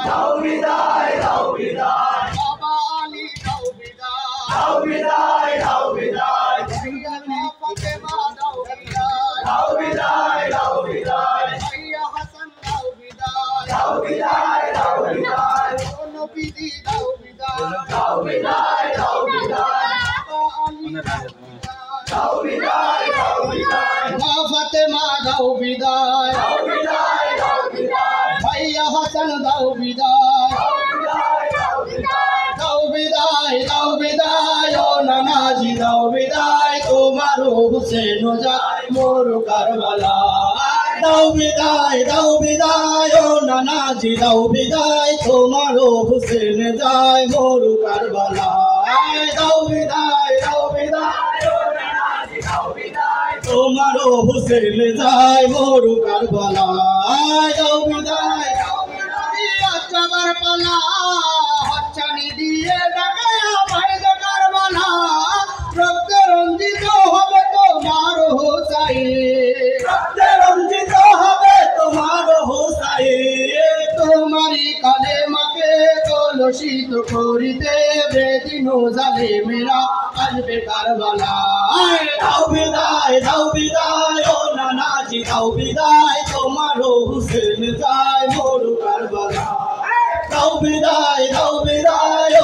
দাও বিদায় দাও বিদায় বাবা আলী দাও বিদায় দাও বিদায় দাও বিদায় ফাতেমা দাও বিদায় দাও বিদায় দাও বিদায় ভাইয়া হাসান দাও বিদায় দাও বিদায় দাও বিদায় নবীজি দাও বিদায় দাও বিদায় দাও বিদায় বাবা আলী দাও বিদায় দাও বিদায় মা ফাতেমা দাও বিদায় দাও বিদায় দাও বিদায় ভাইয়া হাসান দাও বিদায় দাও বিদায় দাও বিদায় ও নানাজি দাও বিদায় তোমার হুসেন যায় মোর কারবালা দাও বিদায় ও নানাজি দাও বিদায় তোমার হুসেন যায় মোর কারবালা দাও বিদায় ও নানাজি দাও বিদায় তোমার হুসেন যায় মোর কারবালা দাও বিদায় আচ্ছাবার পালা হাতছানি দিয়ে ডাকায়া ভাইজ কারবালা রক্ত রঞ্জিত হবে তোমার হোসাইন রক্তে রঞ্জিত হবে তোমার হোসাইন তোমারই কালেমাকে কলুষিত করিতে বেদিন জালেমেরা আসবে কারবালা দাও বিদায় ও নানাজি দাও বিদায় তোমার হুসেন যায় মোর কারবালা দাও বিদায়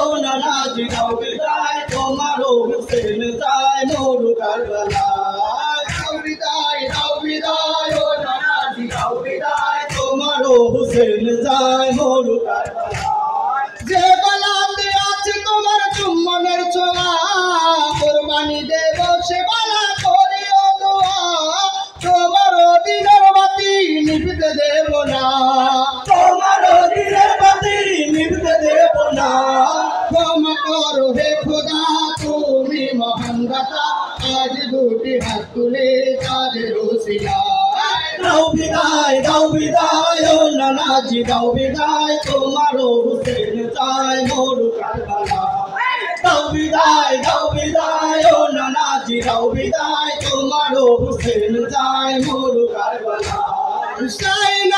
ও নানাজি দাও বিদায় তোমার হুসেন যায় মোর কারবালা দাও বিদায় ও নানাজি দাও বিদায় তোমার হুসেন যায় মোর কারবালা যে বালাতে আছে তোমার চুম্বনের ছোঁয়া কুরবানি দেব সে বালা করিও দোয়া তোমার দিনের বাতি নিভিতে দেব না তোমার দিনের বাতি নিভিতে দেব না ক্ষমা করো হে খোদা তুমি মহান দাতা আজ দুটি হাত তুলে তাদের ওসিলা দাও বিদায় ও নানাজি দাও বিদায় তোমার হুসেন যায় মোর কারবালা দাও বিদায় ও নানাজি দাও বিদায় তোমার হুসেন যায় মোর কারবালা হুসাইন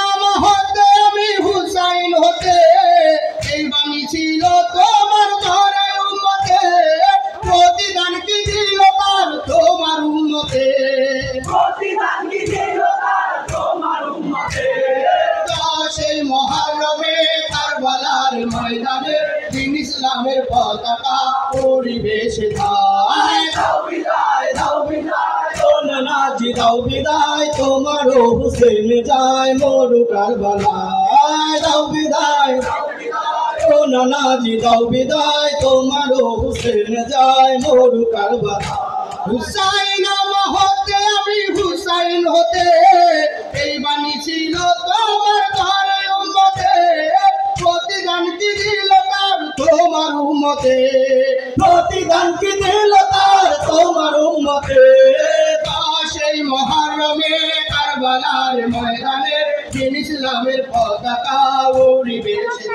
হতে আমি হুসাইন হতে এই বাণী ছিল তোমার ঘরে উম্মতে প্রতিদান কি দিল তার তোমার উম্মতে প্রতিদান কি দিল তার তোমার উম্মতে সেই মহারমে কারবালার ময়দানে দিন ইসলামের পতাকা পরিবেশে ধায় দাও বিদায় ও নানাজি দাও বিদায় তোমার হুসেন যায় মোর কারবালা দাও বিদায় ও নানাজি দাও বিদায় তোমার হুসেন যায় মোর কারবালা হুসাইন হতে আমি হুসাইন হতে এই বাণী ছিল তোমার ঘরে উম্মতে প্রতিদান কি দিল তার তোমার উম্মতে প্রতিদান কি দিল তার তোমার উম্মতে সেই মহারমে কারবালার ময়দানে দিন ইসলামের পতাকা উড়িবেশে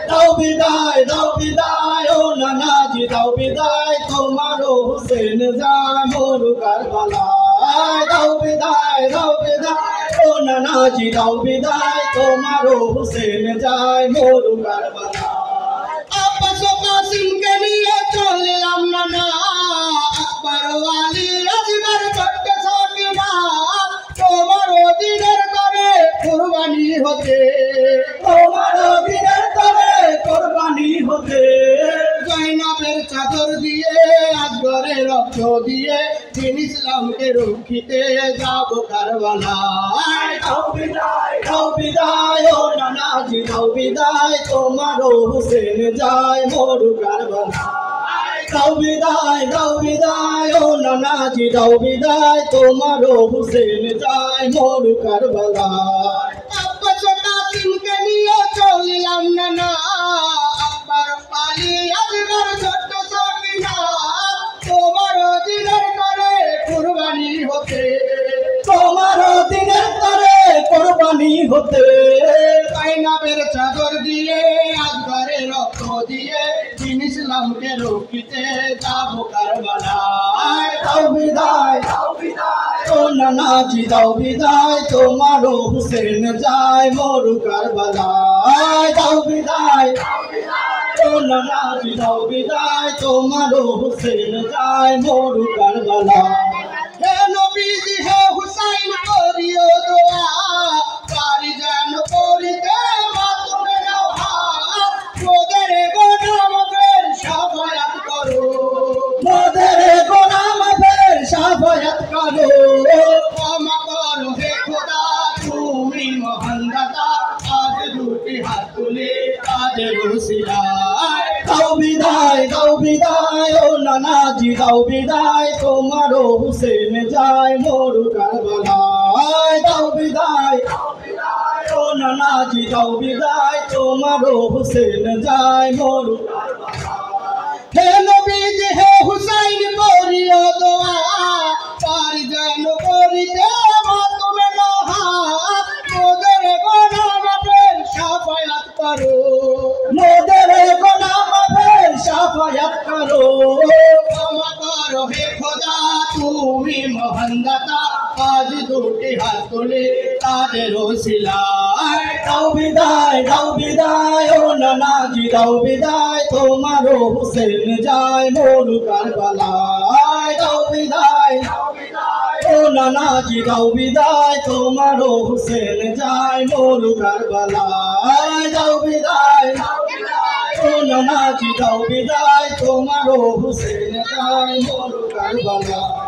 দাও বিদায় ও নানাজি দাও বিদায় তোমার হুসেন যায় মোর কারবালা দাও বিদায় ও নানাজি দাও বিদায় তোমার হুসেন যায় মোর কারবালা আব্বাস কাসিমকে নিয়ে চললাম নানা আকবর ওয়ালি আজগর ছোট্ট সাকিনা তোমার দিনের করে কুরবানি হতে তোমার দিনের করে কুরবানি হতে জয়নাবের চাদর দিয়ে আকবরের রক্ত দিয়ে দিন ইসলামকে রক্ষিতে যাব কারবালা দাও বিদায় ও নানাজি দাও বিদায় তোমার হুসেন যায় মোর কারবালা দাও বিদায় ও নানাজি দাও বিদায় তোমার হুসেন যায় মোর কারবালা আব্বাস কাসিমকে নিয়ে চললাম নানা আকবর পালি আজগর ছোট্ট সাকিনা তোমার দিনের করে কুরবানি হতে তোমার দিনের করে কুরবানি হতে জয়নাবের চাদর দিয়ে আকবরের রক্ত দিয়ে দিন ইসলামকে রক্ষিতে যাব কারবালা দাও বিদায় ও নানাজি দাও বিদায় তোমার হুসেন যায় মোর কারবালা দাও বিদায় ও নানাজি দাও বিদায় তোমারও হুসেন যায় মরু কারবালা হে নবীজি হে হুসাইন করিও দোয়া পারি যেন করিতে মাতুমে নাও হাত মোদের গোলামদের সাফায়াত করো মোদের গোলামদের সাফায়াত করো ক্ষমা করো হে খোদা তুমি মহান দাতা আজ দুটি হাত তুলে তাদের উসিলায় দাও বিদায় ও নানাজি দাও বিদায় তোমারও হুসেন যায় মরু কারবালায় দাও বিদায় ও নানাজি দাও বিদায় তোমারও হুসেন যায় মরু হে নবীজি হে হুসাইন করিও দোয়া পারি যেন করিতে মাতুমে নাও হাত মোদের গোলামদের সাফায়াত করো মোদের গোলামদের সাফায়াত করো ক্ষমা করো হে খোদা তুমি মহান দাতা আজ দুটি হাত তুলে তাদের ওসিলায় দাও বিদায় ও নানাজি দাও বিদায় তোমারও হুসেন যায় মরু কারবালায় দাও বিদায় ও নানাজি দাও বিদায় তোমারও হুসেন যায় মরু কারবালায় দাও বিদায় ও নানাজি দাও বিদায় তোমারও হুসেন যায় মরু কারবালায়।